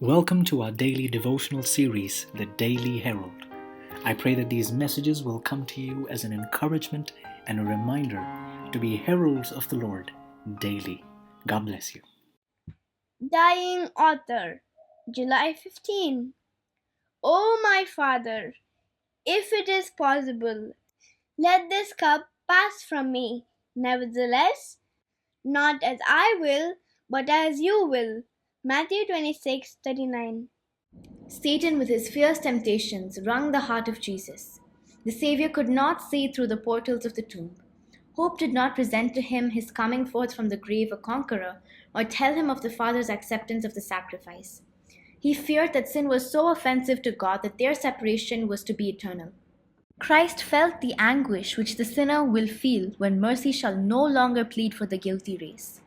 Welcome to our daily devotional series, The Daily Herald. I pray that these messages will come to you as an encouragement and a reminder to be heralds of the Lord daily. God bless you. Dying Author, July 15. O my Father, if it is possible, let this cup pass from me. Nevertheless, not as I will, but as you will. Matthew 26:39. Satan, with his fierce temptations, wrung the heart of Jesus. The Savior could not see through the portals of the tomb. Hope did not present to him his coming forth from the grave a conqueror, or tell him of the Father's acceptance of the sacrifice. He feared that sin was so offensive to God that their separation was to be eternal. Christ felt the anguish which the sinner will feel when mercy shall no longer plead for the guilty race.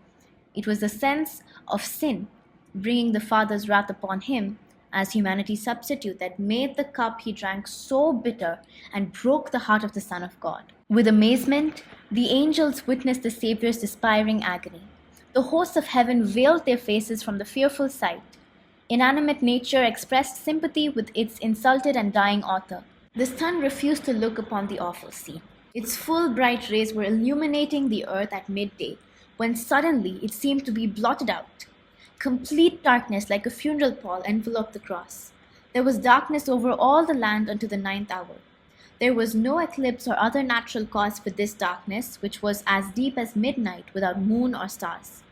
It was the sense of sin bringing the Father's wrath upon him as humanity's substitute that made the cup he drank so bitter and broke the heart of the Son of God. With amazement, the angels witnessed the Savior's despairing agony. The hosts of heaven veiled their faces from the fearful sight. Inanimate nature expressed sympathy with its insulted and dying author. The sun refused to look upon the awful scene. Its full bright rays were illuminating the earth at midday, when suddenly it seemed to be blotted out. Complete darkness, like a funeral pall, enveloped the cross. There was darkness over all the land unto the ninth hour. There was no eclipse or other natural cause for this darkness, which was as deep as midnight without moon or stars.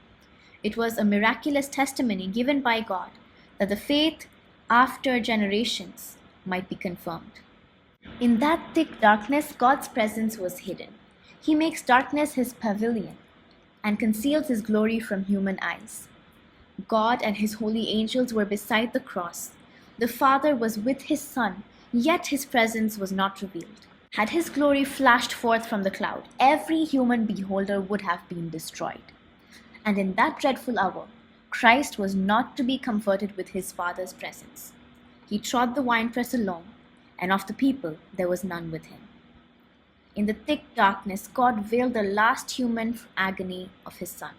It was a miraculous testimony given by God that the faith after generations might be confirmed. In that thick darkness, God's presence was hidden. He makes darkness his pavilion and conceals his glory from human eyes. God and his holy angels were beside the cross. The Father was with his Son, yet his presence was not revealed. Had his glory flashed forth from the cloud, every human beholder would have been destroyed. And in that dreadful hour, Christ was not to be comforted with his Father's presence. He trod the winepress alone, and of the people there was none with him. In the thick darkness, God veiled the last human agony of his Son.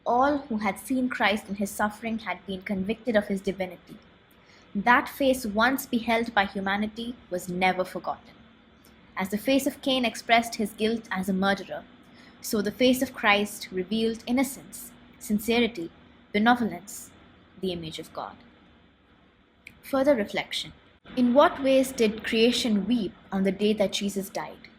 All who had seen Christ in his suffering had been convicted of his divinity. That face once beheld by humanity was never forgotten. As the face of Cain expressed his guilt as a murderer, so the face of Christ revealed innocence, sincerity, benevolence, the image of God. Further reflection. In what ways did creation weep on the day that Jesus died?